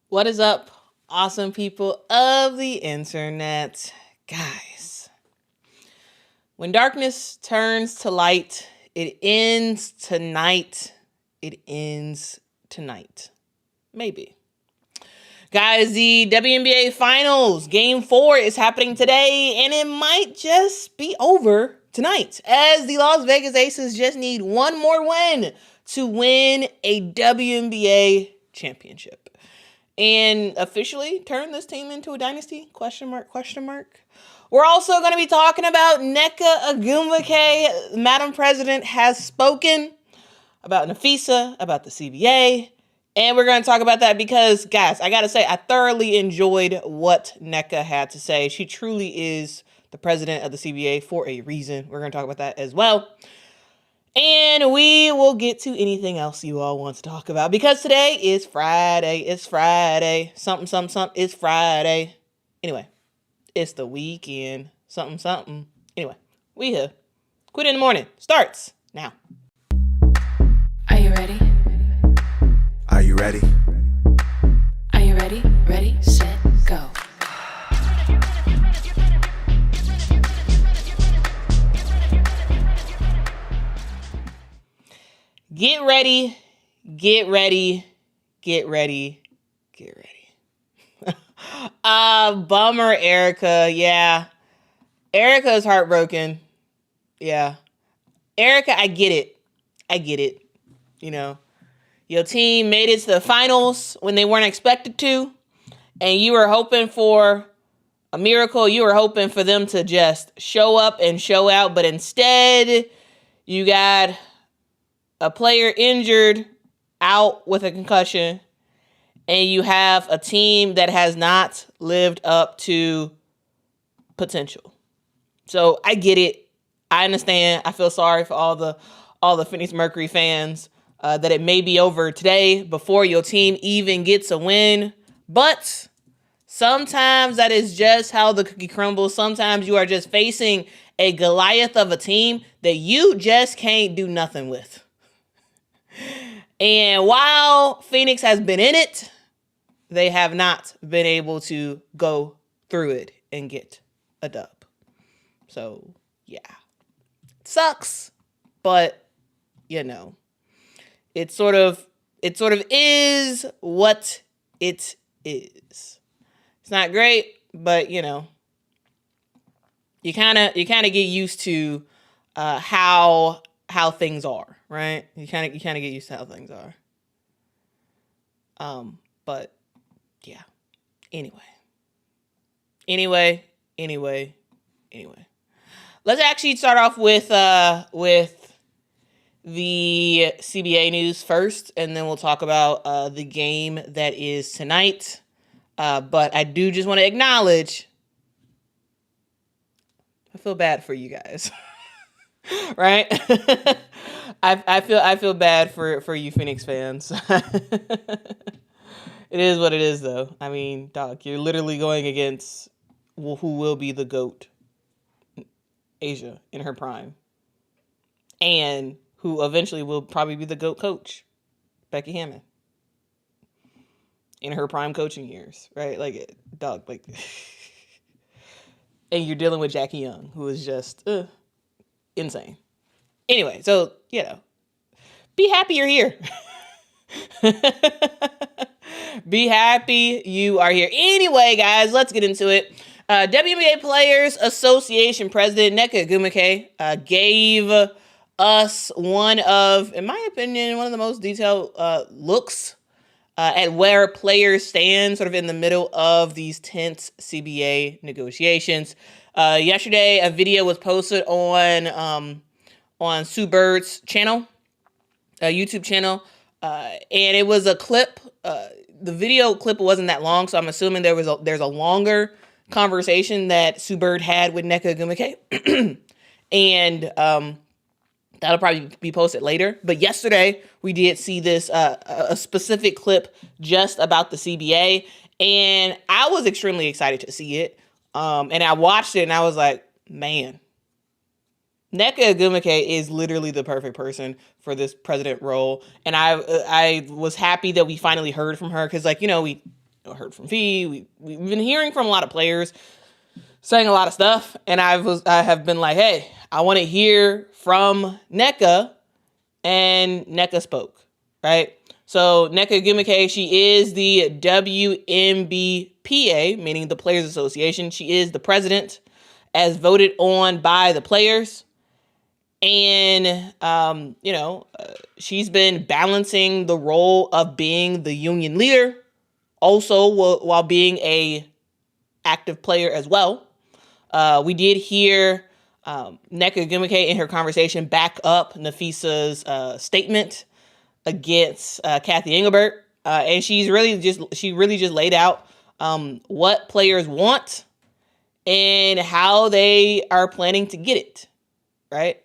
What is up, awesome people of the internet? Guys, when darkness turns to light, it ends tonight. It ends tonight. Maybe. Guys, the WNBA Finals, Game 4 is happening today, and it might just be over tonight, as the Las Vegas Aces just need one more win to win a WNBA championship. And officially turn this team into a dynasty? Question mark, question mark. We're also going to be talking about Nneka Ogwumike. Madam President has spoken about Nafisa, about the CBA. And we're going to talk about that because, guys, I got to say, I thoroughly enjoyed what Nneka had to say. She truly is the president of the CBA for a reason. We're going to talk about that as well. And we will get to anything else you all want to talk about because today is Friday. It's Friday. Something. It's Friday. Anyway, it's the weekend. Something. Anyway, we here. Quit in the morning. Starts now. Are you ready? Are you ready? Are you ready? Ready, set, go. Get ready. Bummer, Erica. Yeah. Erica is heartbroken. Yeah. Erica, I get it. You know, your team made it to the finals when they weren't expected to, and you were hoping for a miracle. You were hoping for them to just show up and show out, but instead you got a player injured, out with a concussion, and you have a team that has not lived up to potential. So I get it. I understand. I feel sorry for all the Phoenix Mercury fans that it may be over today before your team even gets a win. But sometimes that is just how the cookie crumbles. Sometimes you are just facing a Goliath of a team that you just can't do nothing with. And while Phoenix has been in it, they have not been able to go through it and get a dub. So, yeah. It sucks, but you know, it sort of is what it is. It's not great, but you know, you kind of get used to how things are, right? You kind of get used to how things are. But yeah. Anyway. Let's actually start off with the CBA news first, and then we'll talk about the game that is tonight. But I do just want to acknowledge, I feel bad for you guys. Right? I feel bad for you Phoenix fans. It is what it is, though. I mean, dog, you're literally going against who will be the GOAT, Asia, in her prime, and who eventually will probably be the GOAT coach, Becky Hammond, in her prime coaching years, right? Like, dog, like, and you're dealing with Jackie Young, who is just insane. Anyway, so, you know, be happy you're here. Be happy you are here. Anyway, guys, let's get into it. WNBA Players Association President Nneka Ogwumike gave us one of, in my opinion, one of the most detailed looks at where players stand sort of in the middle of these tense CBA negotiations. Yesterday, a video was posted on Sue Bird's channel, YouTube channel, and it was a clip. The video clip wasn't that long, so I'm assuming there's a longer conversation that Sue Bird had with Nneka Ogwumike, and that'll probably be posted later. But yesterday we did see this a specific clip just about the CBA, and I was extremely excited to see it. And I watched it and I was like, man, Nneka Ogwumike is literally the perfect person for this president role. And I was happy that we finally heard from her because, like, you know, heard from Fee. We've been hearing from a lot of players saying a lot of stuff, and I have been like, hey, I want to hear from Nneka, and Nneka spoke, right? So Nneka Ogwumike, she is the WNBPA, meaning the Players Association. She is the president, as voted on by the players. And, she's been balancing the role of being the union leader, also while being a active player as well. We did hear Nneka Ogwumike in her conversation back up Nafisa's statement against Kathy Engelbert, and she really just laid out what players want and how they are planning to get it, right?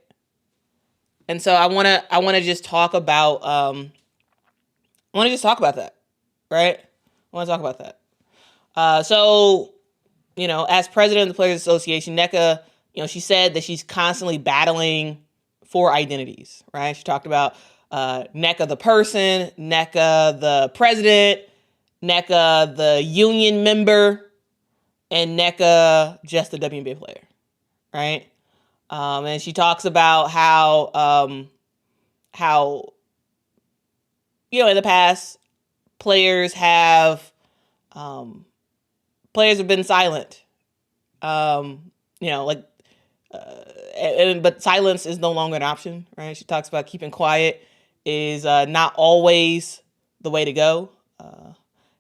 And so I want to just talk about that, right? I want to talk about that. So, as president of the Players Association, Nneka, she said that she's constantly battling for identities, right? She talked about Nneka the person, Nneka the president, Nneka the union member, and Nneka just a WNBA player, right? And she talks about how in the past players have been silent, but silence is no longer an option, right? She talks about keeping quiet is not always the way to go,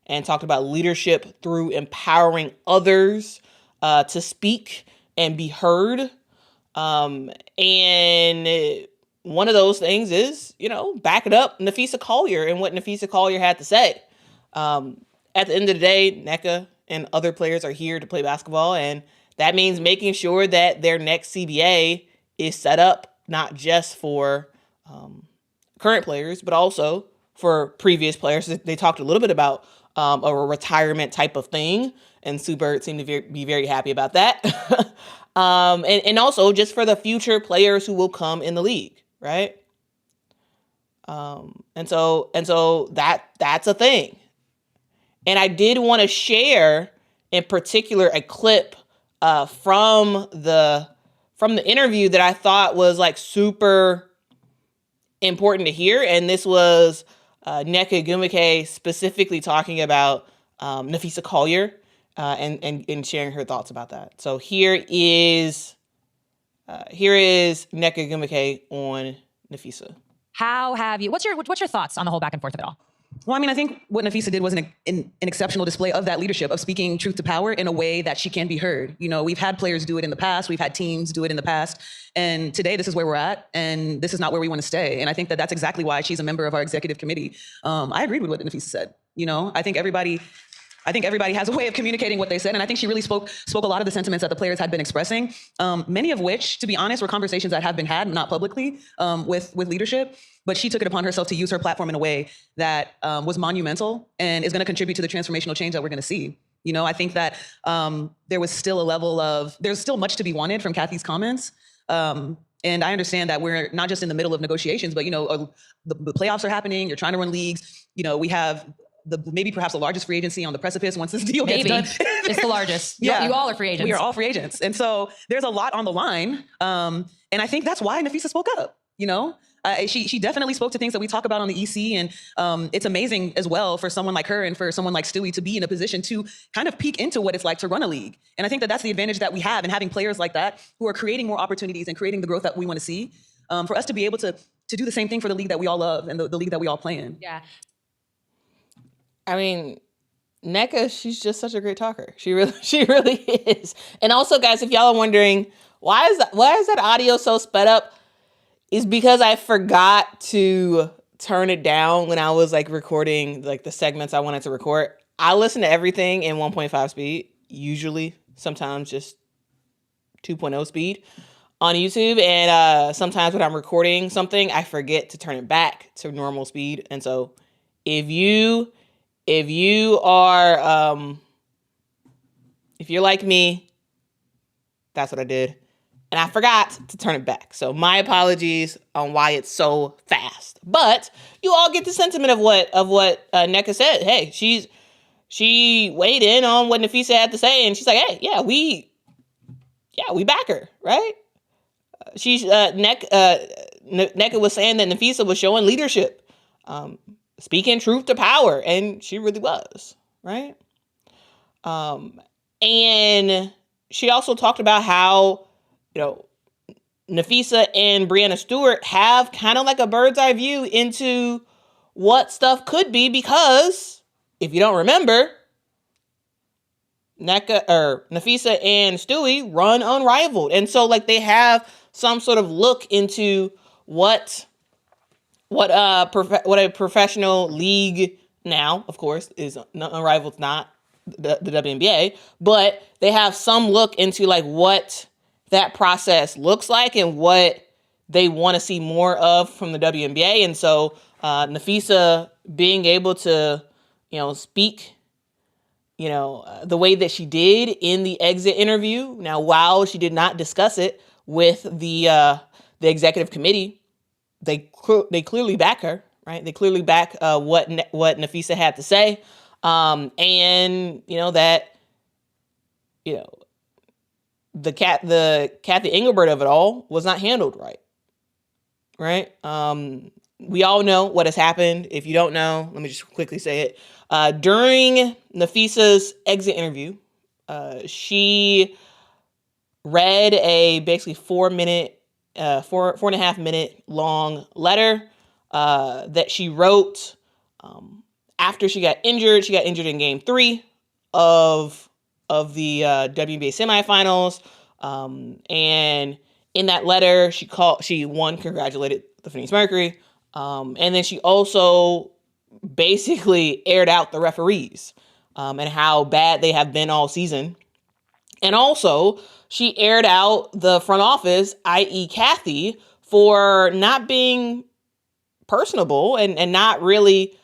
and talked about leadership through empowering others to speak and be heard. And one of those things is, backing up Napheesa Collier and what Napheesa Collier had to say. At the end of the day, Nneka and other players are here to play basketball, and that means making sure that their next CBA is set up not just for current players, but also for previous players. They talked a little bit about a retirement type of thing, and Sue Bird seemed to be very happy about that. And also just for the future players who will come in the league, right? And so that's a thing. And I did want to share in particular a clip from the interview that I thought was like super important to hear. And this was Nneka Ogwumike specifically talking about Napheesa Collier and sharing her thoughts about that. So here is Nneka Ogwumike on Napheesa. What's your thoughts on the whole back and forth of it all? Well, I mean, I think what Napheesa did was an exceptional display of that leadership, of speaking truth to power in a way that she can be heard. We've had players do it in the past. We've had teams do it in the past. And today, this is where we're at. And this is not where we want to stay. And I think that that's exactly why she's a member of our executive committee. I agreed with what Napheesa said. I think everybody has a way of communicating what they said. And I think she really spoke a lot of the sentiments that the players had been expressing, many of which, to be honest, were conversations that have been had, not publicly, with leadership. But she took it upon herself to use her platform in a way that was monumental and is going to contribute to the transformational change that we're going to see. I think that there's still much to be wanted from Kathy's comments. And I understand that we're not just in the middle of negotiations, but, the playoffs are happening. You're trying to run leagues. We have maybe perhaps the largest free agency on the precipice once this deal gets done. It's the largest. Yeah. You all are free agents. We are all free agents. And so there's a lot on the line. And I think that's why Napheesa spoke up, She definitely spoke to things that we talk about on the EC, and it's amazing as well for someone like her and for someone like Stewie to be in a position to kind of peek into what it's like to run a league. And I think that that's the advantage that we have in having players like that who are creating more opportunities and creating the growth that we want to see, for us to be able to do the same thing for the league that we all love and the league that we all play in. Yeah. I mean, Nneka, she's just such a great talker. She really is. And also, guys, if y'all are wondering why is that audio so sped up, is because I forgot to turn it down when I was recording the segments I wanted to record. I listen to everything in 1.5 speed, usually, sometimes just 2.0 speed on YouTube. And sometimes when I'm recording something, I forget to turn it back to normal speed. And so if you're like me, that's what I did. And I forgot to turn it back. So my apologies on why it's so fast. But you all get the sentiment of what Nneka said. Hey, she's she weighed in on what Nafisa had to say, and she's like, "Hey, we back her, right?" Nneka was saying that Nafisa was showing leadership, speaking truth to power, and she really was, right? And she also talked about how, Nafisa and Breanna Stewart have kind of like a bird's eye view into what stuff could be, because if you don't remember, Nafisa and Stewie run unrivaled. And so like they have some sort of look into what a professional league now, of course, is unrivaled, not the WNBA, but they have some look into like what that process looks like and what they want to see more of from the WNBA. And so Nafisa being able to, speak, the way that she did in the exit interview. Now, while she did not discuss it with the executive committee, they clearly back her, right? They clearly back what Nafisa had to say, and the Kathy Engelbert of it all was not handled right? We all know what has happened. If you don't know, let me just quickly say it. During Nafisa's exit interview, she read a basically 4.5 minute long letter that she wrote after she got injured. She got injured in Game 3 of the WNBA semifinals, and in that letter, she congratulated the Phoenix Mercury, and then she also basically aired out the referees and how bad they have been all season. And also, she aired out the front office, i.e. Kathy, for not being personable and not really,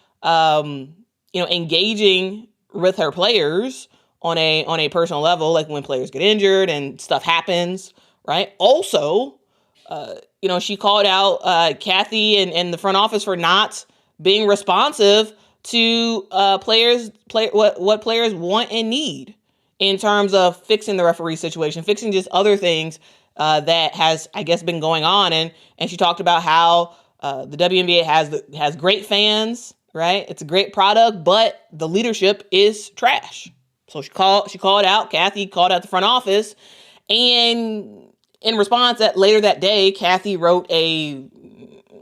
engaging with her players on a personal level, like when players get injured and stuff happens, right? Also, she called out Kathy and the front office for not being responsive to what players want and need in terms of fixing the referee situation, fixing just other things that has, I guess, been going on. And she talked about how the WNBA has great fans, right? It's a great product, but the leadership is trash. So she called out, Kathy called out the front office, and in response, later that day, Kathy wrote a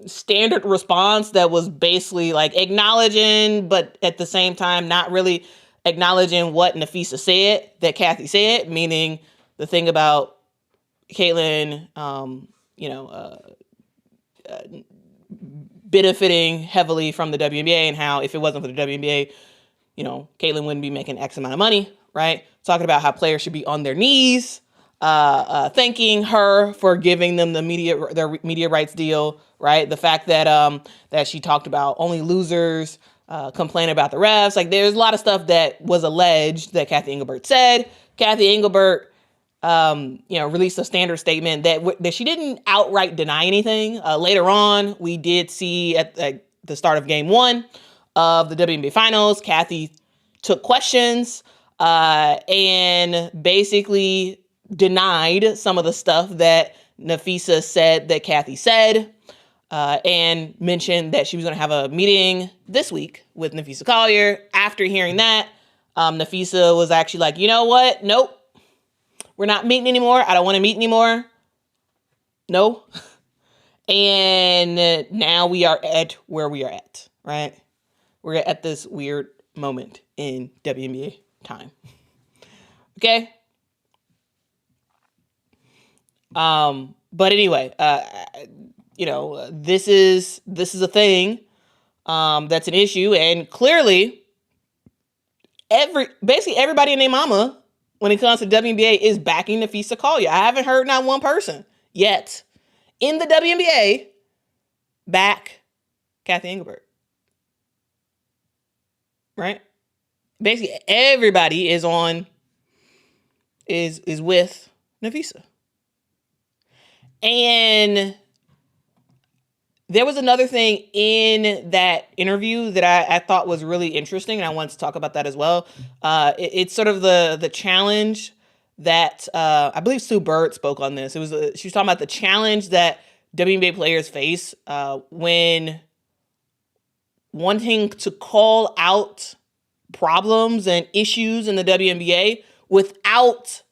standard response that was basically like acknowledging, but at the same time not really acknowledging what Nafisa said that Kathy said, meaning the thing about Caitlin, benefiting heavily from the WNBA, and how if it wasn't for the WNBA, Caitlin wouldn't be making X amount of money, right? Talking about how players should be on their knees, thanking her for giving them their media rights deal, right? The fact that that she talked about only losers complain about the refs. Like, there's a lot of stuff that was alleged that Kathy Engelbert said. Kathy Engelbert, released a standard statement that she didn't outright deny anything. Later on, we did see at the start of Game 1 of the WNBA Finals, Kathy took questions and basically denied some of the stuff that Nafisa said that Kathy said, and mentioned that she was going to have a meeting this week with Nafisa Collier. After hearing that, Nafisa was actually like, you know what? Nope. We're not meeting anymore. I don't want to meet anymore. No. And now we are at where we are at, right? We're at this weird moment in WNBA time. Okay? But anyway, this is a thing that's an issue, and clearly basically everybody and their mama when it comes to WNBA is backing Nafisa Collier. I haven't heard not one person yet in the WNBA back Kathy Engelbert. Right? Basically everybody is with Nafisa. And there was another thing in that interview that I thought was really interesting, and I wanted to talk about that as well. It's sort of the challenge that I believe Sue Bird spoke on this. She was talking about the challenge that WNBA players face when wanting to call out problems and issues in the WNBA without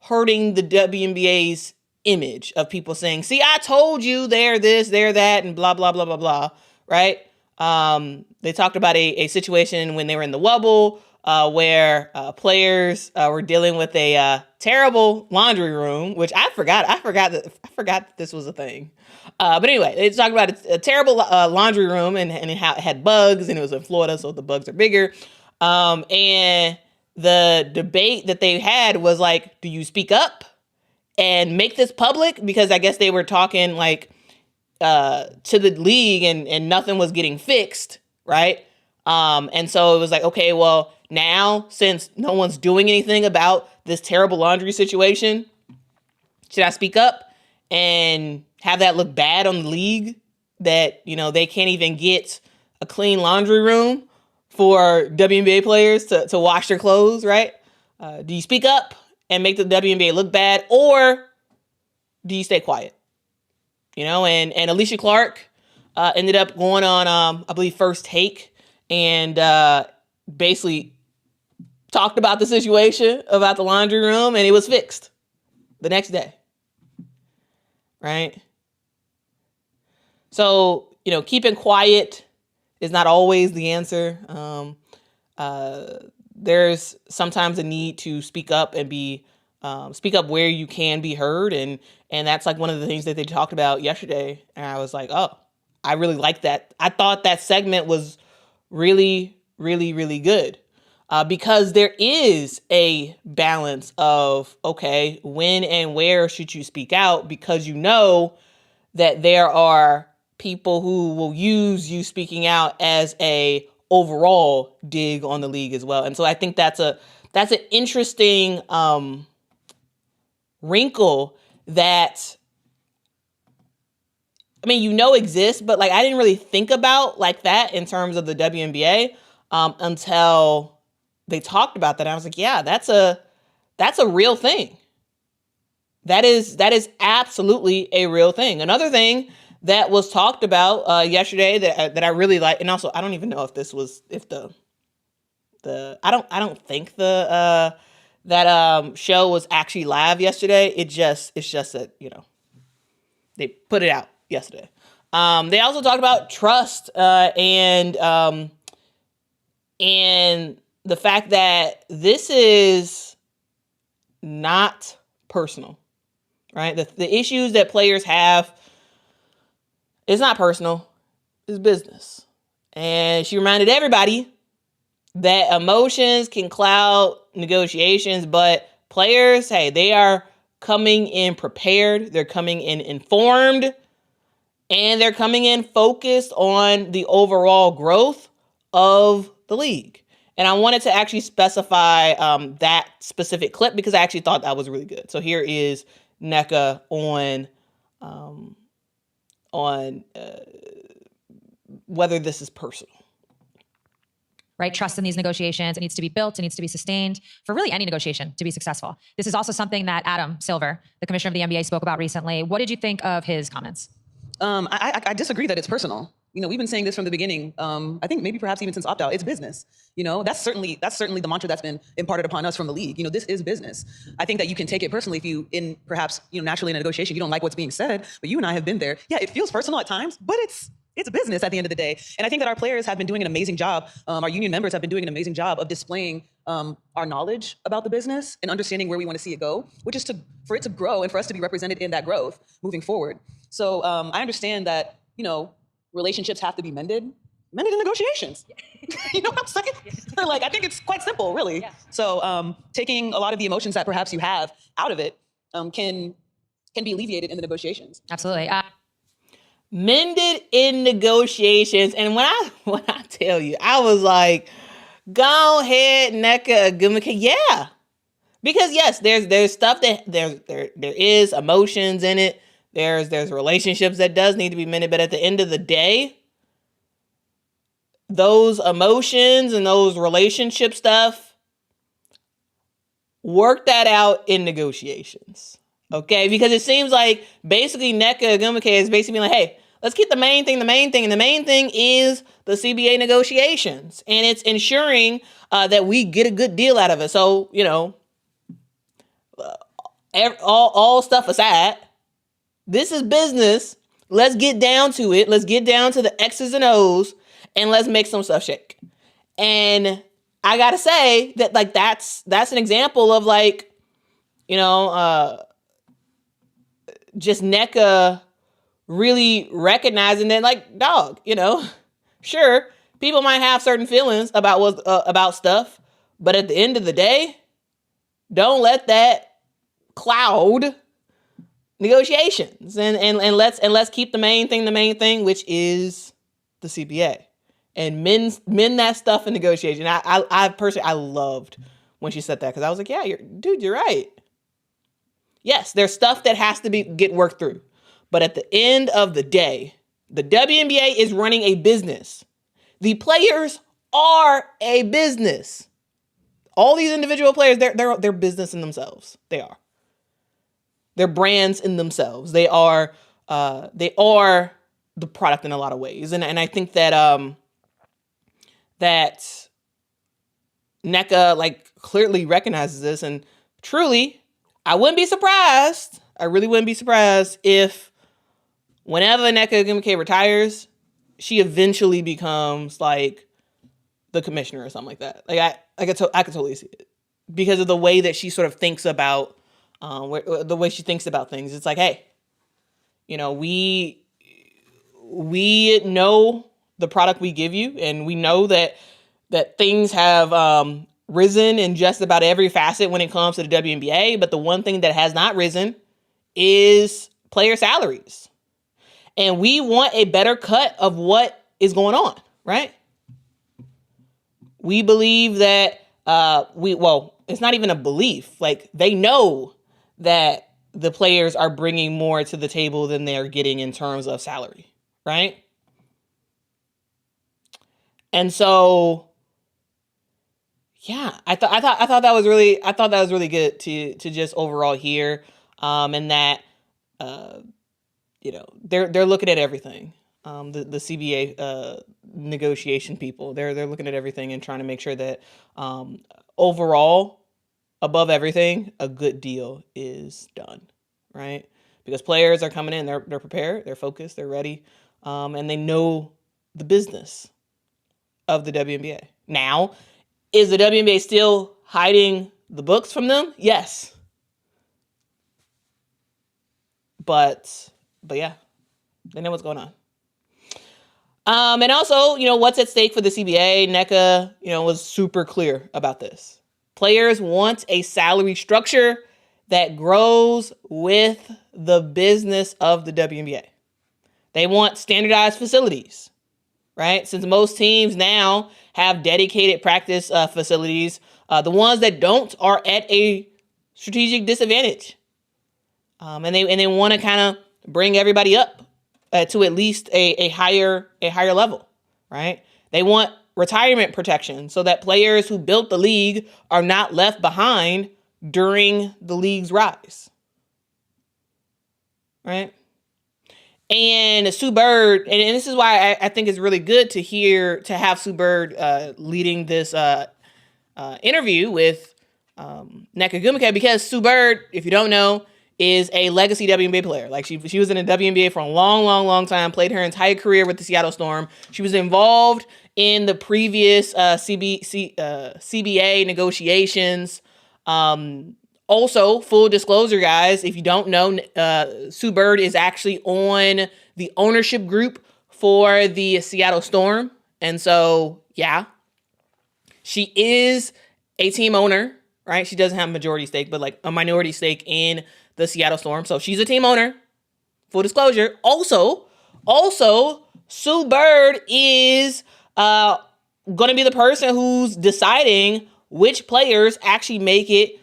hurting the WNBA's image of people saying, see, I told you they're this, they're that, and blah, blah, blah, blah, blah, right? They talked about a situation when they were in the Wubble where players were dealing with a terrible laundry room, which I forgot that this was a thing. But anyway, they talked about a terrible laundry room and it had bugs, and it was in Florida, so the bugs are bigger. And the debate that they had was like, do you speak up and make this public? Because I guess they were talking like to the league and nothing was getting fixed, right? And so it was like, okay, well, now since no one's doing anything about this terrible laundry situation, should I speak up and have that look bad on the league that, they can't even get a clean laundry room for WNBA players to wash their clothes, right? Do you speak up and make the WNBA look bad, or do you stay quiet? And Alicia Clark ended up going on, I believe, First Take, and basically talked about the situation about the laundry room, and it was fixed the next day, right? So, keeping quiet is not always the answer. There's sometimes a need to speak up and speak up where you can be heard. And that's like one of the things that they talked about yesterday. And I was like, oh, I really like that. I thought that segment was really, really, really good. Because there is a balance of, okay, when and where should you speak out? Because that there are people who will use you speaking out as a overall dig on the league as well. And so I think that's an interesting wrinkle that, exists, but like I didn't really think about like that in terms of the WNBA until they talked about that. I was like, yeah, that's a real thing. That is absolutely a real thing. Another thing that was talked about yesterday that I really like, and also I don't even know if this was I don't think that show was actually live yesterday. It's just that they put it out yesterday. They also talked about trust and the fact that this is not personal, right? The issues that players have, it's not personal, it's business. And she reminded everybody that emotions can cloud negotiations, but players, hey, they are coming in prepared, they're coming in informed, and they're coming in focused on the overall growth of the league. And I wanted to actually specify that specific clip because I actually thought that was really good. So here is Nneka on whether this is personal. Right? Trust in these negotiations. It needs to be built. It needs to be sustained for really any negotiation to be successful. This is also something that Adam Silver, the commissioner of the NBA, spoke about recently. What did you think of his comments? I disagree that it's personal. We've been saying this from the beginning. I think maybe perhaps even since opt-out, it's business. That's certainly the mantra that's been imparted upon us from the league. This is business. I think that you can take it personally if you, naturally in a negotiation, you don't like what's being said, but you and I have been there. Yeah, it feels personal at times, but it's business at the end of the day. And I think that our players have been doing an amazing job. Our union members have been doing an amazing job of displaying our knowledge about the business and understanding where we want to see it go, which is for it to grow and for us to be represented in that growth moving forward. So I understand that, relationships have to be mended in negotiations. You know what I'm saying? I think it's quite simple, really. Yeah. So taking a lot of the emotions that perhaps you have out of it can be alleviated in the negotiations. Absolutely. Mended in negotiations. And when I tell you, I was like, go ahead, Nneka Ogwumike. Yeah. Because yes, there's stuff that there is emotions in it. There's relationships that does need to be mended, but at the end of the day, those emotions and those relationship stuff, work that out in negotiations. Okay? Because it seems like basically Nneka Ogwumike is basically being like, hey, let's keep the main thing. And the main thing is the CBA negotiations. And it's ensuring that we get a good deal out of it. So, all stuff aside, this is business. Let's get down to it. Let's get down to the X's and O's and let's make some stuff shake. And I got to say that like, that's an example of like, just Nneka really recognizing that like, dog, sure, people might have certain feelings about stuff, but at the end of the day, don't let that cloud negotiations, and let's keep the main thing, which is the CBA, and mend that stuff in negotiation. I personally loved when she said that, because I was like, yeah, you're right. Yes, there's stuff that has to get worked through, but at the end of the day, the WNBA is running a business. The players are a business. All these individual players, they're business in themselves. They are. They're brands in themselves. They are the product in a lot of ways. And I think that that Nneka like clearly recognizes this, and truly, I wouldn't be surprised. I really wouldn't be surprised if whenever Nneka Ogwumike retires, she eventually becomes like the commissioner or something like that. Like I could totally see it, because of the way that she sort of thinks about the way she thinks about things. It's like, hey, we know the product we give you, and we know that things have risen in just about every facet when it comes to the WNBA. But the one thing that has not risen is player salaries. And we want a better cut of what is going on, right? We believe that it's not even a belief. Like, they know that the players are bringing more to the table than they're getting in terms of salary, right? And so, yeah, I thought that was really good to just overall hear, and that they're looking at everything. The CBA negotiation people, they're looking at everything and trying to make sure that overall, above everything, a good deal is done, right? Because players are coming in, they're prepared, they're focused, they're ready, and they know the business of the WNBA. Now, is the WNBA still hiding the books from them? Yes. But yeah, they know what's going on. And also, what's at stake for the CBA? Nneka, was super clear about this. Players want a salary structure that grows with the business of the WNBA. They want standardized facilities, right? Since most teams now have dedicated practice facilities, the ones that don't are at a strategic disadvantage. And they want to kind of bring everybody up to at least a higher level, right? They want retirement protection so that players who built the league are not left behind during the league's rise, right? And Sue Bird, and this is why I think it's really good to have Sue Bird leading this interview with Nneka Ogwumike, because Sue Bird, if you don't know, is a legacy WNBA player. Like she was in the WNBA for a long time, played her entire career with the Seattle Storm. She was involved in the previous CBA negotiations. Also, full disclosure, guys, if you don't know, Sue Bird is actually on the ownership group for the Seattle Storm. And so, yeah, she is a team owner, right? She doesn't have a majority stake, but like a minority stake in the Seattle Storm. So she's a team owner. Full disclosure. Also, Sue Bird is going to be the person who's deciding which players actually make it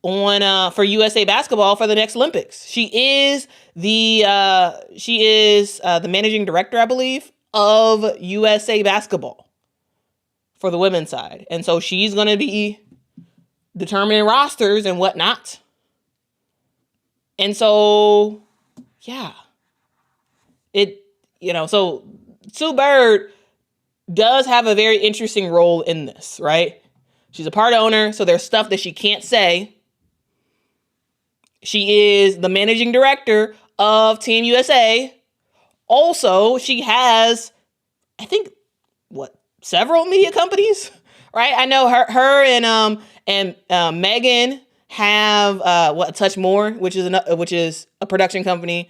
on for USA basketball for the next Olympics. She is the managing director, I believe, of USA basketball for the women's side. And so she's going to be determining rosters and whatnot. And so, yeah, so Sue Bird does have a very interesting role in this, right? She's a part owner, so there's stuff that she can't say. She is the managing director of Team USA. Also, she has, I think, several media companies, right? I know her and Megan have Touch More, which is a production company.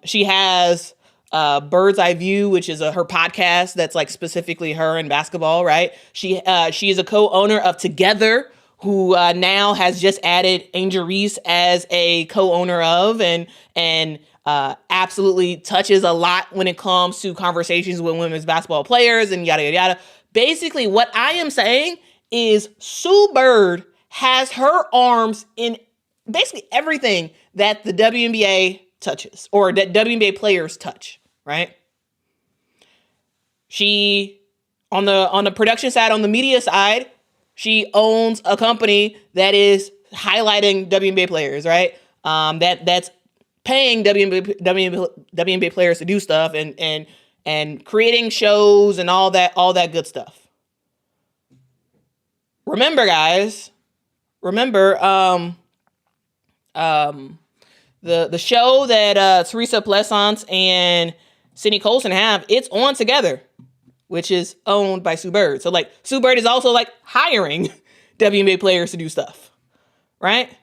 She has Bird's Eye View, which is her podcast that's like specifically her and basketball, right? She is a co-owner of Together, who now has just added Angel Reese as a co-owner of, and absolutely touches a lot when it comes to conversations with women's basketball players and yada, yada, yada. Basically, what I am saying is Sue Bird has her arms in basically everything that the WNBA touches or that WNBA players touch, right? She, on the production side, on the media side, she owns a company that is highlighting WNBA players, right? That's paying WNBA players to do stuff and creating shows and all that good stuff. Remember, guys. The show that Teresa Pleasance and Sydney Colson have, it's on Together, which is owned by Sue Bird. So like Sue Bird is also like hiring WNBA players to do stuff, right?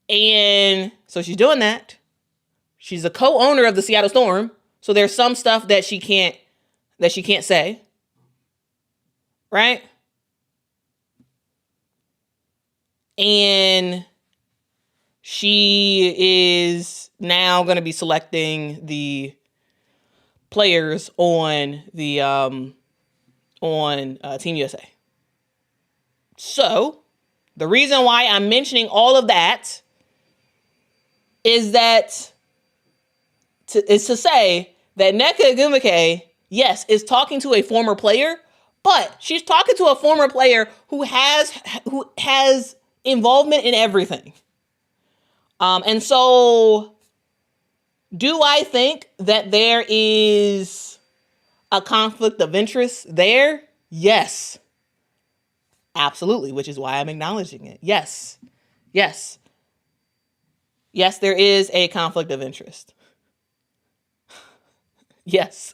And so she's doing that. She's a co-owner of the Seattle Storm. So there's some stuff that she can't say, right? And she is now going to be selecting the players on the Team USA. So the reason why I'm mentioning all of that is to say that Nneka Ogwumike, yes, is talking to a former player, but she's talking to a former player who has involvement in everything. And so do I think that there is a conflict of interest there? Yes. Absolutely, which is why I'm acknowledging it. Yes. Yes. Yes, there is a conflict of interest. Yes.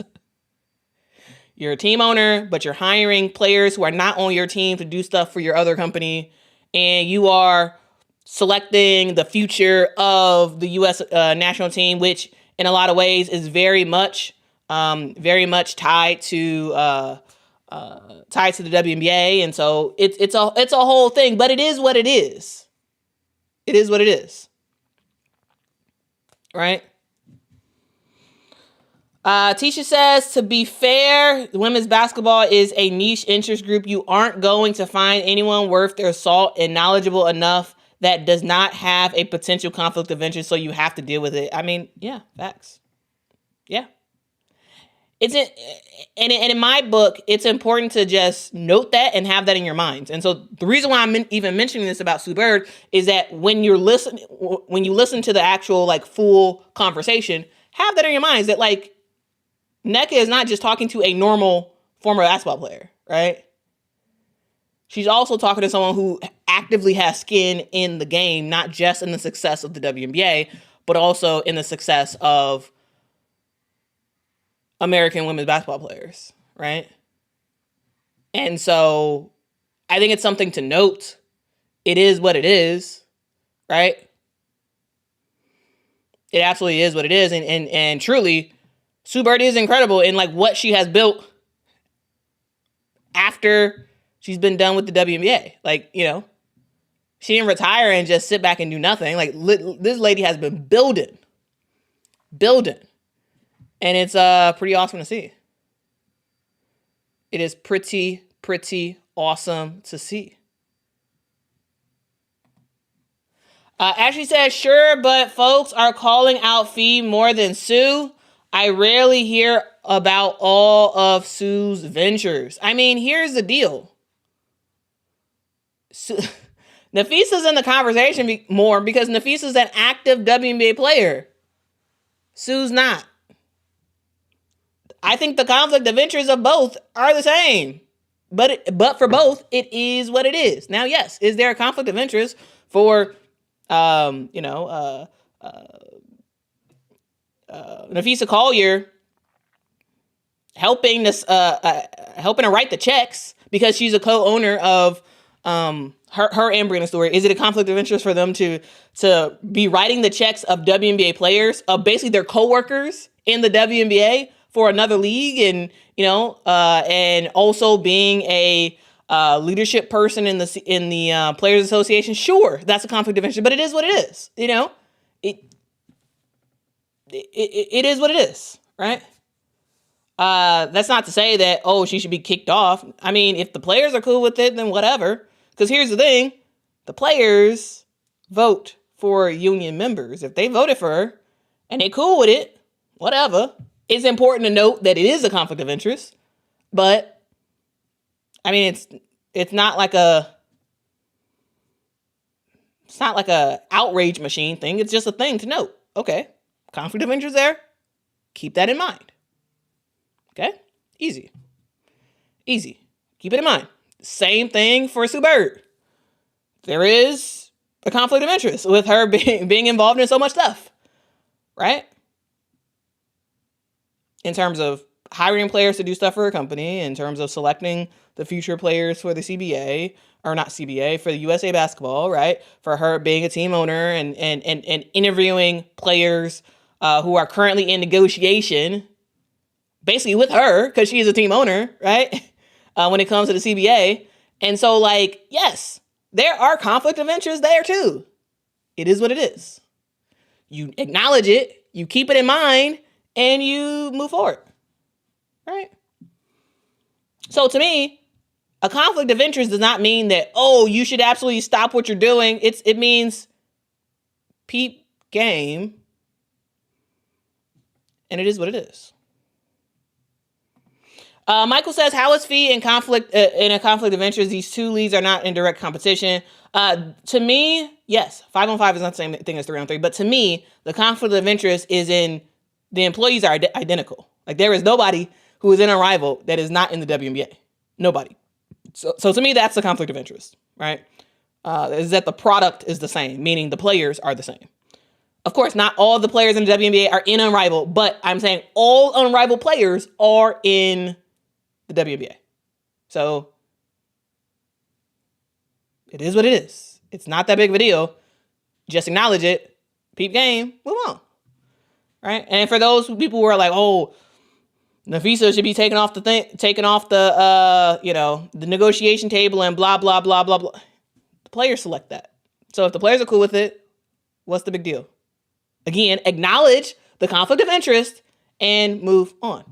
You're a team owner, but you're hiring players who are not on your team to do stuff for your other company, and you are selecting the future of the U.S. National team, which in a lot of ways is very much tied to the WNBA, and so it's a whole thing. But it is what it is. It is what it is, right? Tisha says, to be fair, women's basketball is a niche interest group. You aren't going to find anyone worth their salt and knowledgeable enough that does not have a potential conflict of interest, so you have to deal with it. I mean, yeah, facts. Yeah. And in my book, it's important to just note that and have that in your minds. And so the reason why I'm even mentioning this about Sue Bird is that when you listen to the actual like full conversation, have that in your minds that like Nneka is not just talking to a normal former basketball player, right? She's also talking to someone who actively has skin in the game, not just in the success of the WNBA, but also in the success of American women's basketball players, right? And so I think it's something to note. It is what it is, right? It absolutely is what it is. And truly, Sue Bird is incredible in like what she has built after she's been done with the WNBA. Like, you know, she didn't retire and just sit back and do nothing. Like this lady has been building. And it's pretty awesome to see. It is pretty awesome to see. Ashley says, sure, but folks are calling out Fee more than Sue. I rarely hear about all of Sue's ventures. I mean, here's the deal. Nafisa's in the conversation more because Nafisa's an active WNBA player. Sue's not. I think the conflict of interest of both are the same. But for both, it is what it is. Now, yes, is there a conflict of interest for, Nafisa Collier helping her write the checks because she's a co-owner of her and Brianna's story? Is it a conflict of interest for them to be writing the checks of WNBA players, of basically their coworkers in the WNBA for another league, and and also being a leadership person in the Players Association? Sure, that's a conflict of interest, but it is what it is. It is what it is, right? That's not to say that, she should be kicked off. I mean, if the players are cool with it, then whatever. Because here's the thing, the players vote for union members. If they voted for her and they cool with it, whatever. It's important to note that it is a conflict of interest, but I mean, it's not like a outrage machine thing. It's just a thing to note. Okay, conflict of interest there. Keep that in mind. Okay, easy. Keep it in mind. Same thing for Sue Bird. There is a conflict of interest with her being involved in so much stuff, right? In terms of hiring players to do stuff for her company, in terms of selecting the future players for the CBA, or not CBA, for the USA basketball, right? For her being a team owner and interviewing players who are currently in negotiation, basically with her, because she is a team owner, right? When it comes to the CBA. And so, yes, there are conflict of interest there too. It is what it is. You acknowledge it, you keep it in mind, and you move forward, right? So to me, a conflict of interest does not mean that, you should absolutely stop what you're doing. It means peep game, and it is what it is. Michael says, how is Fee in a conflict of interest? These two leagues are not in direct competition. To me, yes, 5-on-5 is not the same thing as 3-on-3, but to me, the conflict of interest is in the employees are identical. There is nobody who is in a rival that is not in the WNBA. Nobody. So to me, that's the conflict of interest, right? Is that the product is the same, meaning the players are the same. Of course, not all of the players in the WNBA are in Unrivaled, but I'm saying all Unrivaled players are in the WNBA. So it is what it is. It's not that big of a deal. Just acknowledge it. Peep game. Move on. Right? And for those people who are like, Nafisa should be taken off the negotiation table and blah, blah, blah, blah, blah. The players select that. So if the players are cool with it, what's the big deal? Again, acknowledge the conflict of interest and move on.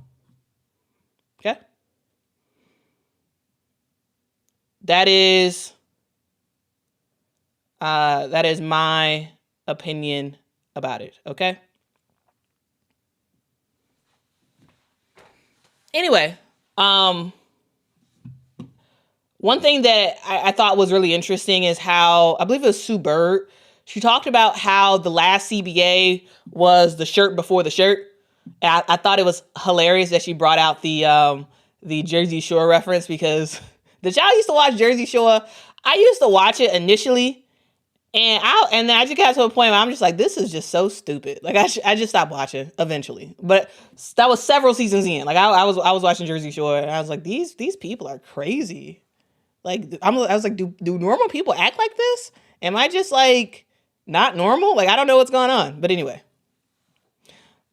Okay? That is my opinion about it. Okay? Anyway, one thing that I thought was really interesting is how, I believe it was Sue Bird, she talked about how the last CBA was the shirt before the shirt. I thought it was hilarious that she brought out the Jersey Shore reference, because did y'all used to watch Jersey Shore? I used to watch it initially, and then I just got to a point where I'm just like, this is just so stupid. I just stopped watching eventually. But that was several seasons in. I was watching Jersey Shore, and I was like, these people are crazy. I was like, do normal people act like this? Am I just not normal? I don't know what's going on. But anyway,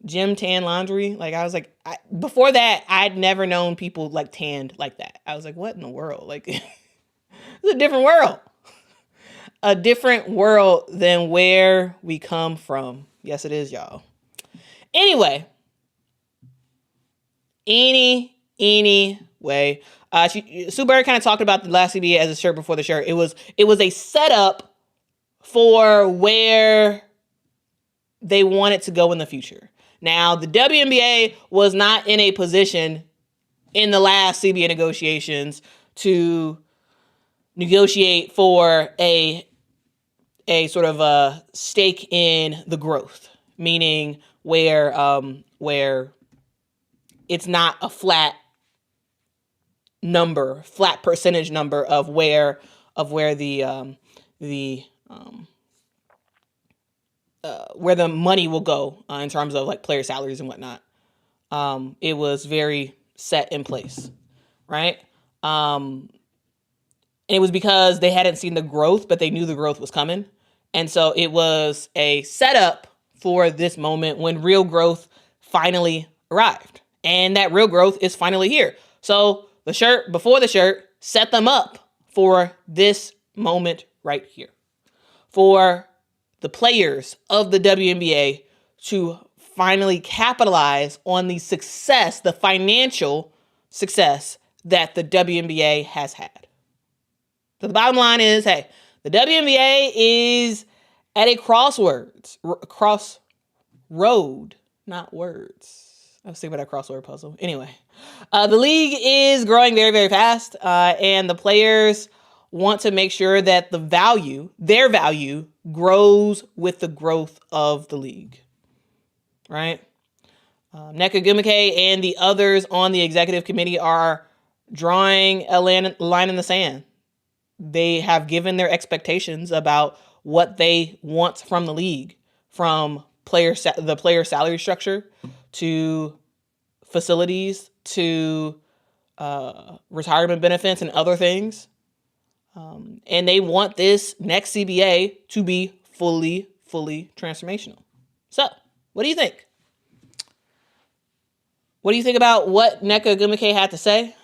gym tan laundry. I was like, before that, I'd never known people tanned like that. I was like, what in the world? It's a different world. A different world than where we come from. Yes, it is, y'all. Anyway. Anyway. Sue Bird kind of talked about the last CBA as a shirt before the shirt. It was a setup for where they want it to go in the future. Now, the WNBA was not in a position in the last CBA negotiations to negotiate for a sort of a stake in the growth, meaning where it's not a flat percentage number of where the where the money will go in terms of like player salaries and whatnot. It was very set in place, right? And it was because they hadn't seen the growth, but they knew the growth was coming. And so it was a setup for this moment when real growth finally arrived. And that real growth is finally here. So the shirt before the shirt set them up for this moment right here. For the players of the WNBA to finally capitalize on the success, the financial success that the WNBA has had. So the bottom line is, hey, the WNBA is at a crossroad, not words. I was thinking about that crossword puzzle. Anyway, the league is growing very, very fast, and the players want to make sure that their value, grows with the growth of the league, right? Nneka Ogwumike and the others on the executive committee are drawing a line in the sand. They have given their expectations about what they want from the league, from the player salary structure to facilities to retirement benefits and other things. And they want this next CBA to be fully transformational. So, what do you think? What do you think about what Nneka Ogwumike had to say?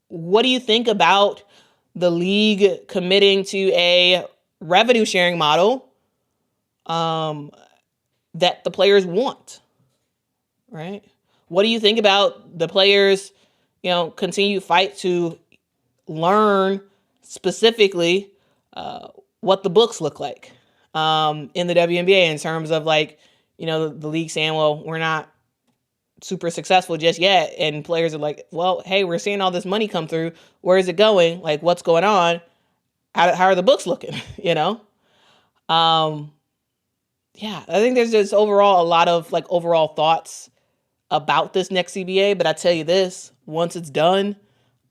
What do you think about the league committing to a revenue sharing model that the players want, right? What do you think about the players, continue fight to learn specifically what the books look like in the WNBA in terms of the league saying, well, we're not super successful just yet. And players are like, well, hey, we're seeing all this money come through. Where is it going? Like, what's going on? How are the books looking? I think there's just overall a lot of overall thoughts about this next CBA. But I tell you this, once it's done,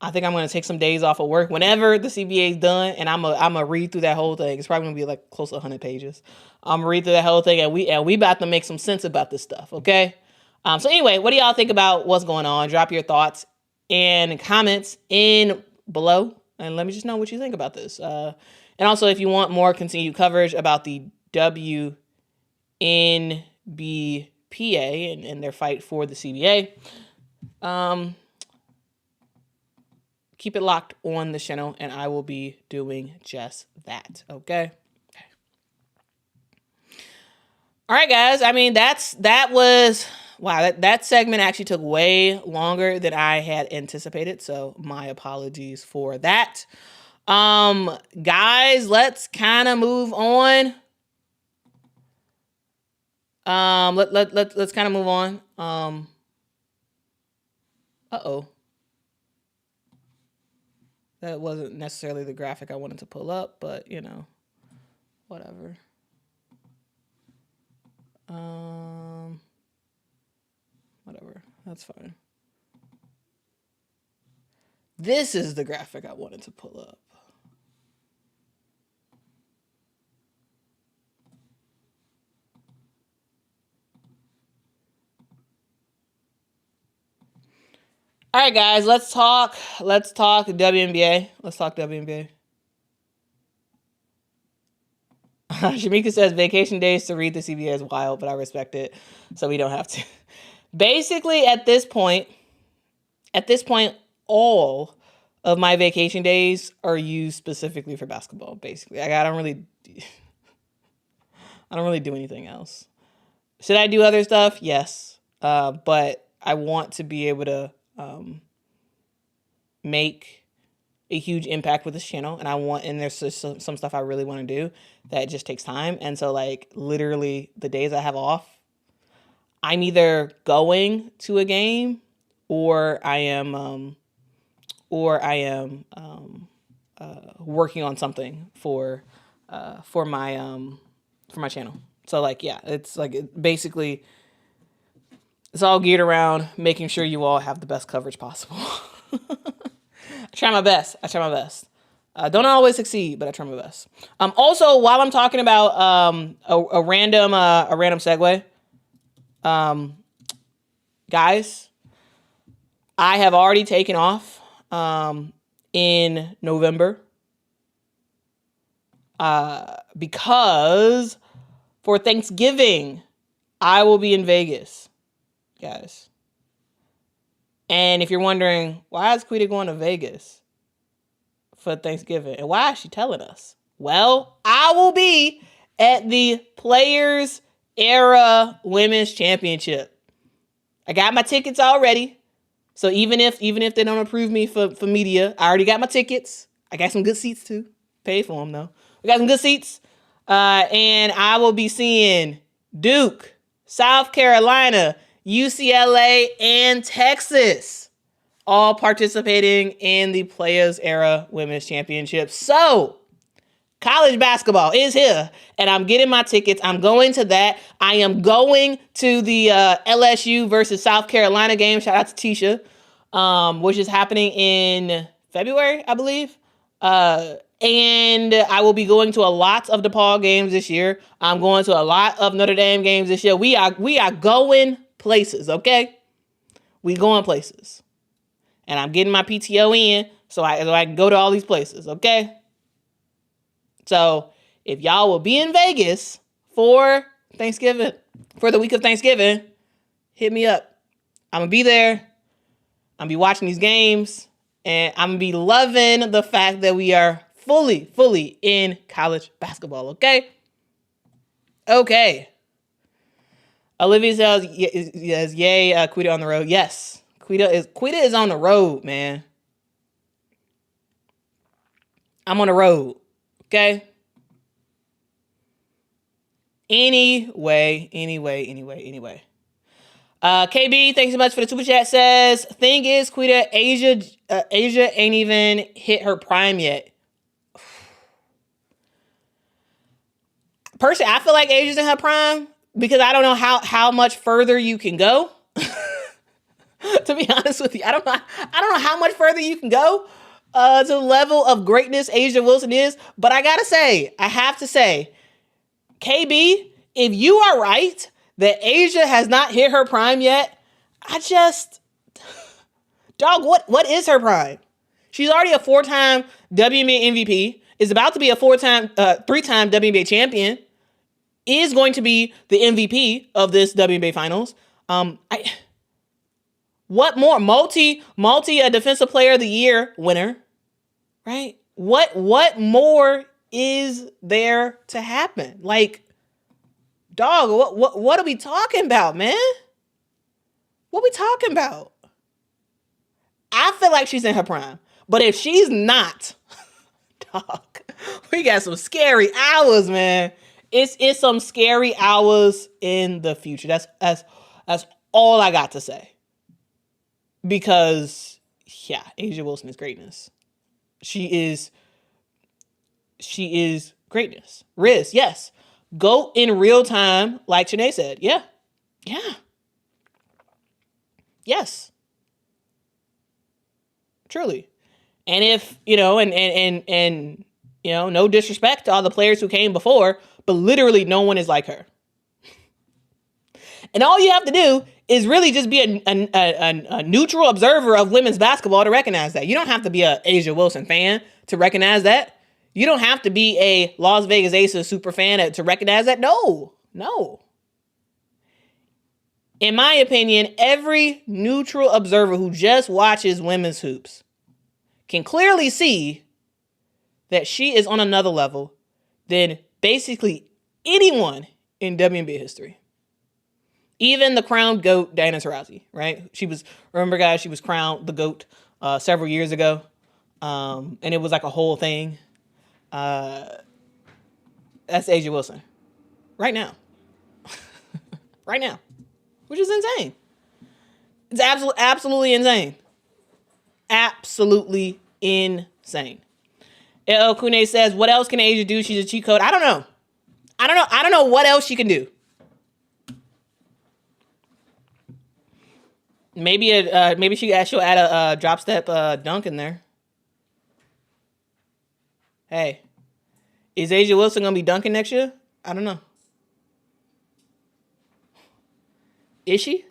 I think I'm going to take some days off of work whenever the CBA is done, and I'm gonna read through that whole thing. It's probably going to be close to 100 pages. I'm gonna read through that whole thing, and we about to make some sense about this stuff. Okay. So anyway, what do y'all think about what's going on? Drop your thoughts and comments in below, and let me just know what you think about this. And also, if you want more continued coverage about the WNBPA and their fight for the CBA, keep it locked on the channel, and I will be doing just that. Okay. All right, guys. I mean, that was. Wow, that segment actually took way longer than I had anticipated, so my apologies for that. Guys, let's kind of move on. Let's kind of move on. That wasn't necessarily the graphic I wanted to pull up, but whatever. Whatever, that's fine. This is the graphic I wanted to pull up. All right, guys, let's talk WNBA. Let's talk WNBA. Shamika says vacation days to read the CBA is wild, but I respect it, so we don't have to. Basically, at this point, all of my vacation days are used specifically for basketball. Basically, I don't really do anything else. Should I do other stuff? Yes, but I want to be able to make a huge impact with this channel, and there's just some stuff I really want to do that just takes time. And so like literally the days I have off, I'm either going to a game or I am working on something for my channel. So like, yeah, it's like basically it's all geared around making sure you all have the best coverage possible. I try my best. Don't always succeed, but I try my best. Also, while I'm talking about a random segue, guys, I have already taken off in November because for Thanksgiving I will be in Vegas, guys. And if you're wondering, why is Quita going to Vegas for Thanksgiving? And why is she telling us? Well, I will be at the Players Era Women's Championship. I got my tickets already. So even if they don't approve me for media, I already got my tickets. I got some good seats too. Paid for them though. We got some good seats. And I will be seeing Duke, South Carolina, UCLA, and Texas all participating in the Players Era Women's Championship. So college basketball is here, and I'm getting my tickets. I'm going to that. I am going to the LSU versus South Carolina game. Shout out to Tisha, which is happening in February, I believe. And I will be going to a lot of DePaul games this year. I'm going to a lot of Notre Dame games this year. We are going places, okay? We going places. And I'm getting my PTO in so I can go to all these places, okay? So if y'all will be in Vegas for Thanksgiving, for the week of Thanksgiving, hit me up. I'm going to be there. I'm going to be watching these games. And I'm going to be loving the fact that we are fully in college basketball, okay? Okay. Olivia says, yes, yay, Quita on the road. Yes, Quita is on the road, man. I'm on the road, okay? Anyway. KB, thanks so much for the super chat. Says, thing is, Quita, Asia ain't even hit her prime yet. Personally, I feel like Asia's in her prime because I don't know how much further you can go. To be honest with you, I don't know how much further you can go to the level of greatness Asia Wilson is. But I have to say, KB, if you are right that Asia has not hit her prime yet, dog, what is her prime? She's already a 4-time WNBA MVP, is about to be a 3-time WNBA champion, is going to be the MVP of this WNBA finals. What more? Multi defensive player of the year winner, right? What more is there to happen? Like, dog, what are we talking about, man? What we talking about? I feel like she's in her prime. But if she's not, dog, we got some scary hours, man. It's some scary hours in the future. That's all I got to say. Because, yeah, Asia Wilson is greatness. She is greatness. Riz, yes. Go in real time, like Chanae said. Yeah. Yes. Truly. And if, and no disrespect to all the players who came before, but literally no one is like her. And all you have to do is really just be a neutral observer of women's basketball to recognize that. You don't have to be a Asia Wilson fan to recognize that. You don't have to be a Las Vegas Aces super fan to recognize that. No. In my opinion, every neutral observer who just watches women's hoops can clearly see that she is on another level than basically anyone in WNBA history. Even the crowned GOAT, Diana Taurasi, right? Remember guys, she was crowned the GOAT several years ago. And it was like a whole thing. That's Asia Wilson. Right now. Right now. Which is insane. It's absolutely insane. Absolutely insane. El Kune says, what else can Asia do? She's a cheat code. I don't know. I don't know what else she can do. Maybe she'll add a drop step dunk in there. Hey, is Asia Wilson gonna be dunking next year? I don't know. Is she?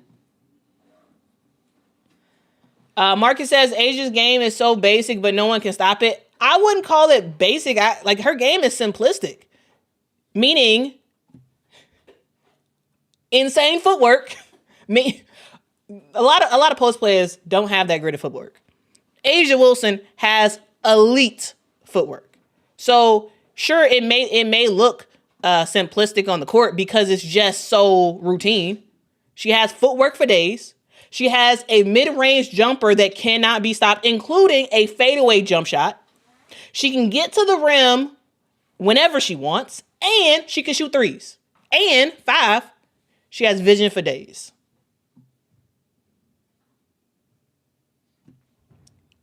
Marcus says Asia's game is so basic, but no one can stop it. I wouldn't call it basic. Like her game is simplistic, meaning insane footwork. A lot of post players don't have that great of footwork. Asia Wilson has elite footwork. So sure, it may look simplistic on the court because it's just so routine. She has footwork for days. She has a mid-range jumper that cannot be stopped, including a fadeaway jump shot. She can get to the rim whenever she wants, and she can shoot threes. And 5, she has vision for days.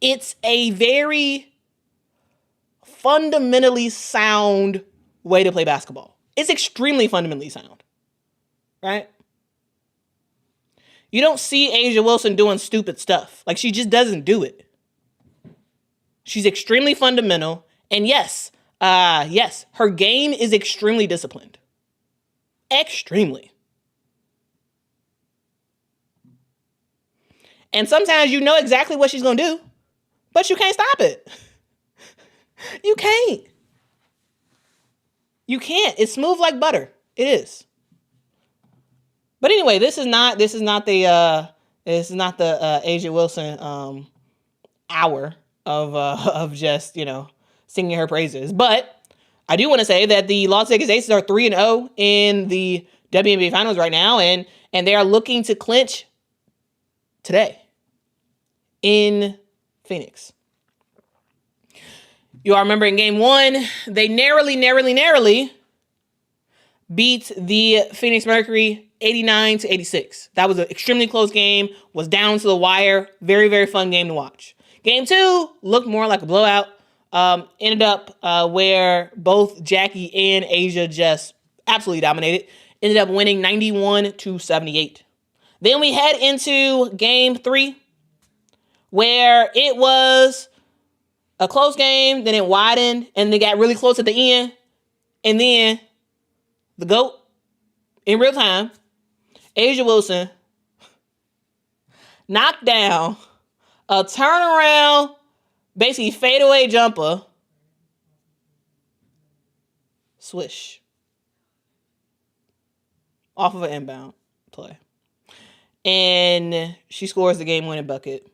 It's a very fundamentally sound way to play basketball. It's extremely fundamentally sound, right? You don't see Asia Wilson doing stupid stuff. Like, she just doesn't do it. She's extremely fundamental. And yes, her game is extremely disciplined. Extremely. And sometimes you know exactly what she's going to do, but you can't stop it. You can't. You can't. It's smooth like butter. It is. But anyway, this is not the Asia Wilson hour of just, singing her praises. But I do want to say that the Las Vegas Aces are 3-0 in the WNBA Finals right now, and they are looking to clinch today in Phoenix. You all remember in game 1, they narrowly beat the Phoenix Mercury 89-86. That was an extremely close game, was down to the wire. Very, very fun game to watch. Game 2 looked more like a blowout. Ended up where both Jackie and Asia just absolutely dominated. Ended up winning 91-78. Then we head into game 3, where it was a close game, then it widened, and they got really close at the end. And then the GOAT, in real time, Asia Wilson knocked down a turnaround, basically fadeaway jumper. Swish. Off of an inbound play. And she scores the game-winning bucket.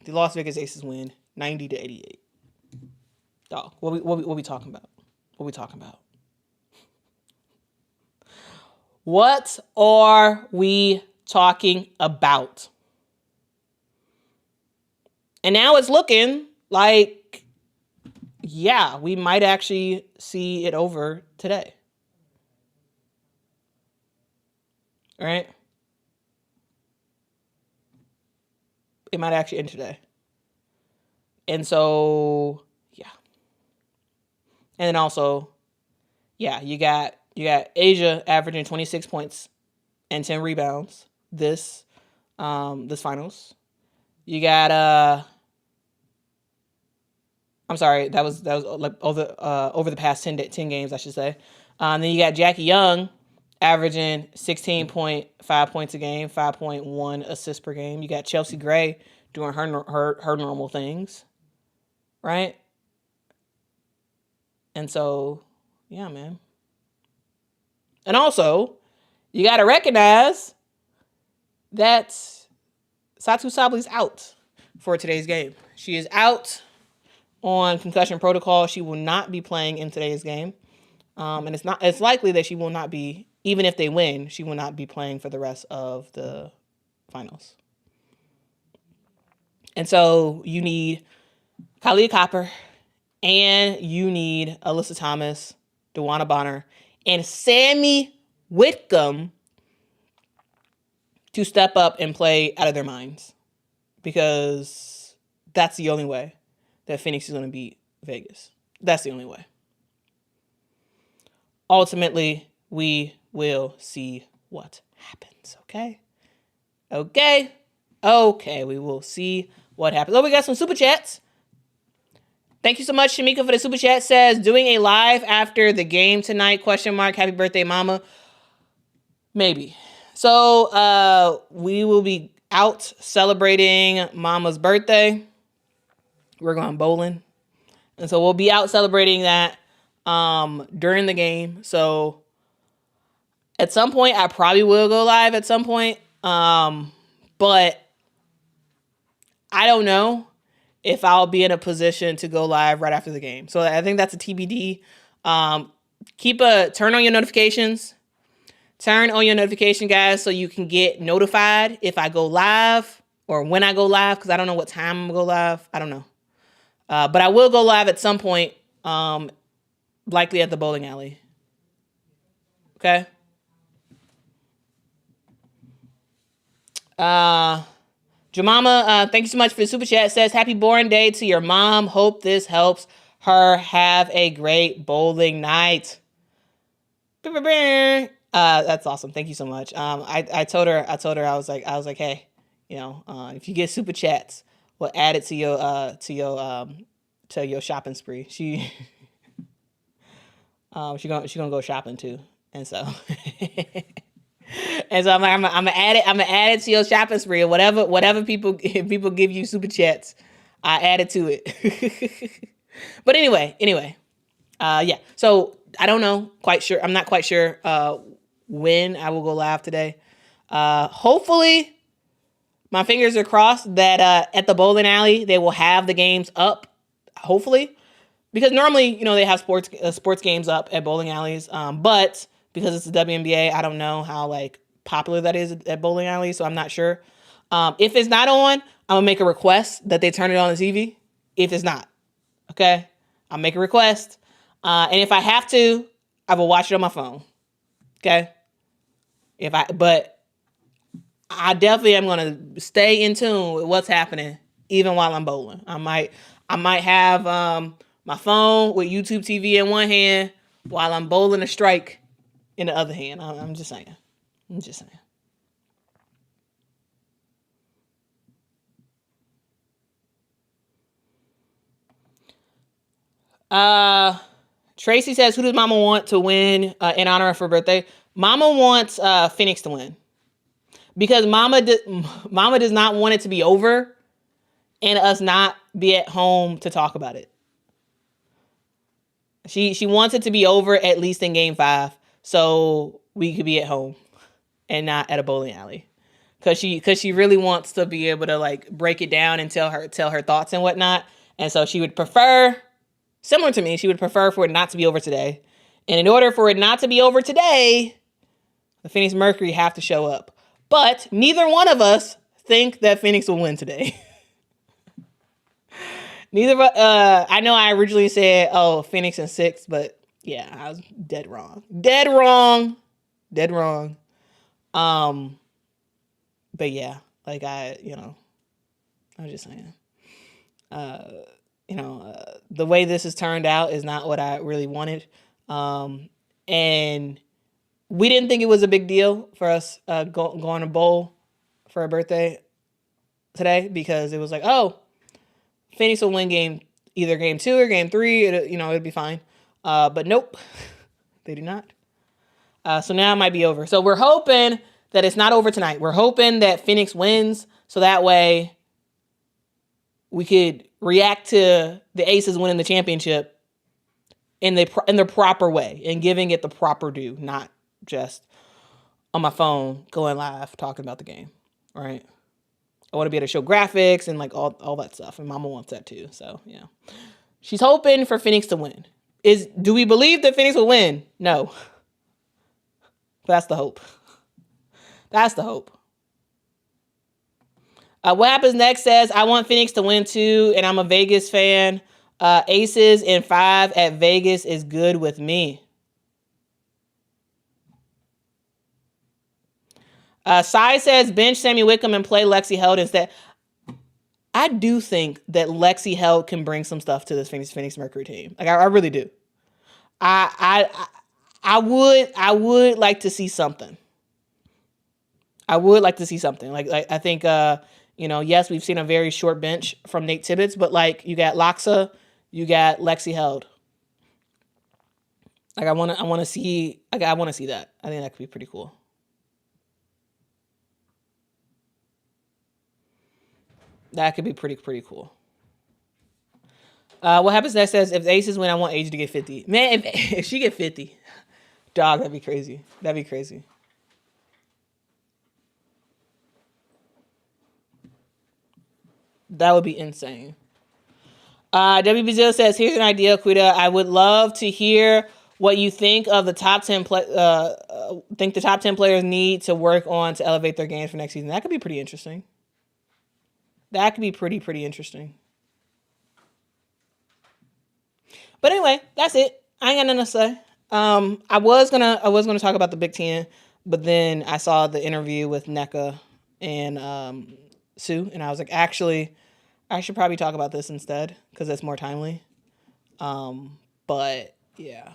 The Las Vegas Aces win 90-88. Dog, what we talking about? What we talking about? What are we talking about? And now it's looking like, yeah, we might actually see it over today. All right? It might actually end today. And so, yeah. And then also, yeah, you got Asia averaging 26 points and 10 rebounds this finals. You got I'm sorry, that was like over the past 10 games, I should say. Then you got Jackie Young averaging 16.5 points a game, 5.1 assists per game. You got Chelsea Gray doing her normal things, right? And so, yeah, man. And also, you got to recognize that Satu Sabli's out for today's game. She is out on concussion protocol. She will not be playing in today's game. And it's likely that she will not be, even if they win, she will not be playing for the rest of the finals. And so you need Kalia Copper, and you need Alyssa Thomas, DeWanna Bonner, and Sammy Whitcomb to step up and play out of their minds, because that's the only way that Phoenix is going to beat Vegas. That's the only way. Ultimately, we will see what happens, okay? Okay, we will see what happens. Oh, we got some super chats. Thank you so much, Shamika, for the super chat. Says, doing a live after the game tonight, ? Happy birthday, mama. Maybe. So, we will be out celebrating mama's birthday. We're going bowling. And so we'll be out celebrating that during the game. So at some point, I probably will go live at some point. But I don't know if I'll be in a position to go live right after the game. So I think that's a TBD. Turn on your notifications. Turn on your notification, guys, so you can get notified if I go live or when I go live, because I don't know what time I'm going to go live. I don't know. But I will go live at some point, likely at the bowling alley. Okay? Jemima, thank you so much for the super chat. Says, happy born day to your mom. Hope this helps her have a great bowling night. That's awesome. Thank you so much. I told her, I was like, hey, if you get super chats, we'll add it to your shopping spree. She gonna go shopping too. And so I'm like, I'm gonna add it to your shopping spree, or whatever people give you super chats, I add it to it. But anyway, yeah. So I don't know, I'm not quite sure when I will go live today. Hopefully, my fingers are crossed that at the bowling alley they will have the games up. Hopefully, because normally they have sports games up at bowling alleys. But because it's the WNBA, I don't know how popular that is at bowling alleys, so I'm not sure. If it's not on, I'm gonna make a request that they turn it on the TV. If it's not, okay, I'll make a request. And if I have to, I will watch it on my phone. Okay. But I definitely am going to stay in tune with what's happening, even while I'm bowling. I might have my phone with YouTube TV in one hand while I'm bowling a strike in the other hand. I'm just saying. Tracy says, who does Mama want to win in honor of her birthday? Mama wants Phoenix to win, because Mama does not want it to be over and us not be at home to talk about it. She wants it to be over at least in Game 5, so we could be at home and not at a bowling alley. Cause she really wants to be able to break it down and tell her thoughts and whatnot. And so she would prefer, similar to me, she would prefer for it not to be over today. And in order for it not to be over today, the Phoenix Mercury have to show up. But neither one of us think that Phoenix will win today. I know I originally said, Phoenix in 6, but yeah, I was dead wrong. But yeah, I'm just saying, the way this has turned out is not what I really wanted. And we didn't think it was a big deal for us going to bowl for a birthday today, because it was Phoenix will win either game 2 or game 3. It'd be fine. But nope, they do not. So now it might be over. So we're hoping that it's not over tonight. We're hoping that Phoenix wins, so that way we could react to the Aces winning the championship in the proper way and giving it the proper due, not just on my phone going live talking about the game, right? I want to be able to show graphics and all that stuff, and Mama wants that too. So yeah, she's hoping for Phoenix to win. Do we believe that Phoenix will win? No, but that's the hope. What happens next says, I want Phoenix to win too, and I'm a Vegas fan. Aces in 5 at Vegas is good with me. Sai says, bench Sammy Wickham and play Lexi Held instead. I do think that Lexi Held can bring some stuff to this Phoenix Mercury team. Like I really do. I would like to see something. Like I think yes, we've seen a very short bench from Nate Tibbetts, but like you got Loxa, you got Lexi Held. Like I want to see that. I think that could be pretty cool. That could be pretty cool. What happens next says, if the Aces win, I want Asia to get 50. Man, if she get 50, dog, that'd be crazy. That would be insane. WBZO says, here's an idea, Quita. I would love to hear what you think of the top 10 think the top 10 players need to work on to elevate their games for next season. That could be pretty interesting. That could be pretty interesting. But anyway, that's it. I ain't got nothing to say. I was gonna talk about the Big Ten, but then I saw the interview with Nneka and Sue, and I was like, actually, I should probably talk about this instead because it's more timely. But yeah,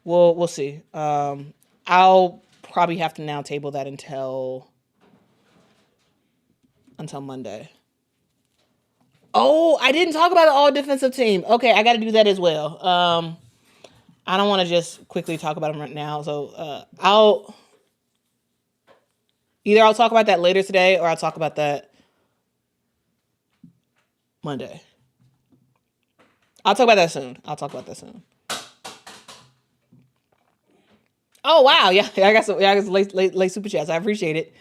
we'll see. I'll probably have to now table that until Monday. Oh, I didn't talk about the all defensive team. Okay, I got to do that as well. I don't want to just quickly talk about them right now. So I'll talk about that later today, or I'll talk about that Monday. I'll talk about that soon. Oh wow, yeah, I got some late super chats. I appreciate it.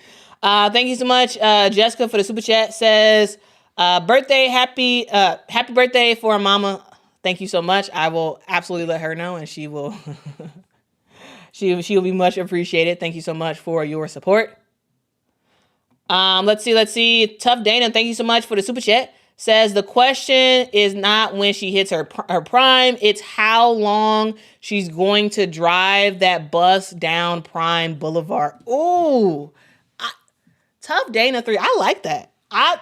Thank you so much, Jessica, for the super chat. Says, happy birthday for mama. Thank you so much. I will absolutely let her know, and she will she will be much appreciated. Thank you so much for your support. Let's see. Tough Dana, thank you so much for the super chat. Says the question is not when she hits her prime, it's how long she's going to drive that bus down Prime Boulevard. Ooh. Tough Dana 3. I like that. I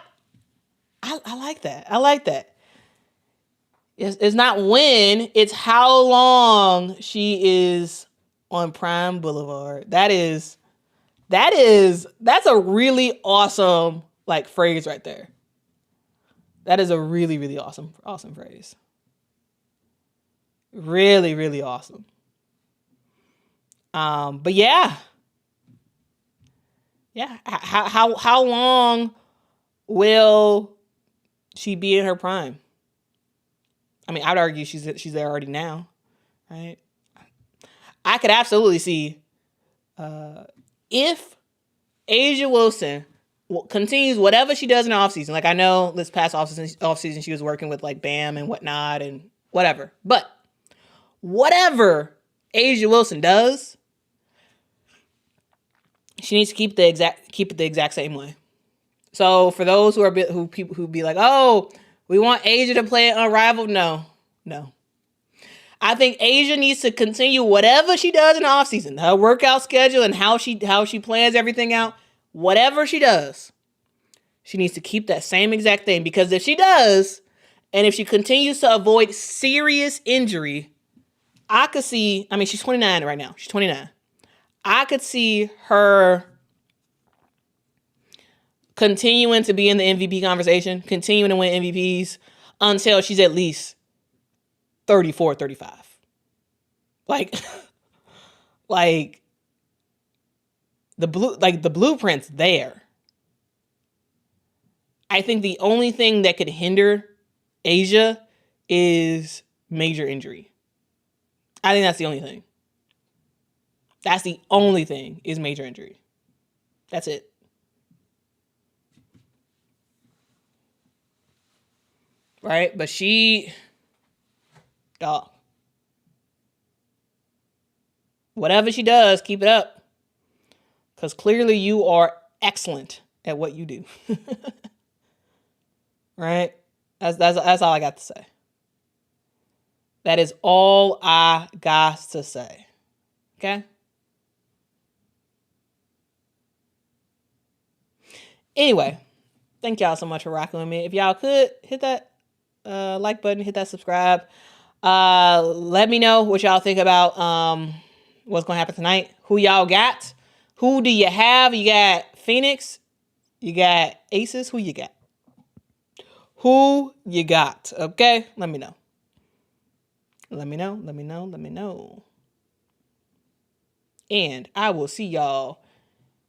like that. I like that. It's not when, it's how long she is on Prime Boulevard. That's a really awesome like phrase right there. That is a really, really awesome phrase. Really, really awesome. But yeah. Yeah. How long will she be in her prime? I mean, I'd argue she's there already now, right? I could absolutely see if A'ja Wilson continues whatever she does in the offseason. Like I know this past offseason she was working with like Bam and whatnot and whatever. But whatever A'ja Wilson does, she needs to keep it the exact same way. So for those who be like, oh, we want A'ja to play Unrivaled. No. I think A'ja needs to continue whatever she does in the offseason, her workout schedule and how she plans everything out. Whatever she does, she needs to keep that same exact thing, because if she does, and if she continues to avoid serious injury, I could see, I mean, she's 29 right now. She's 29. I could see her continuing to be in the MVP conversation, continuing to win MVPs until she's at least 34, 35. Like the blueprint's there. I think the only thing that could hinder A'ja is major injury. I think that's the only thing. That's the only thing, is major injury. That's it. Right? But dog. Whatever she does, keep it up. Because clearly you are excellent at what you do. Right? That's all I got to say. That is all I got to say. Okay? Anyway, thank y'all so much for rocking with me. If y'all could hit that like button, hit that subscribe. Let me know what y'all think about what's gonna happen tonight. Who y'all got? Who do you have? You got Phoenix? You got Aces? Who you got? Who you got? Okay? Let me know. Let me know. And I will see y'all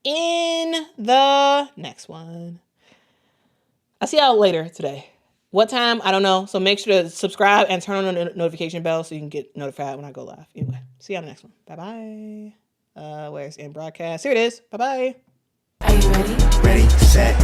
in the next one. I'll see y'all later today. What time? I don't know. So make sure to subscribe and turn on the notification bell so you can get notified when I go live. Anyway, see y'all in the next one. Bye-bye. Where's in broadcast? Here it is. Bye-bye. Are you ready? Ready, set,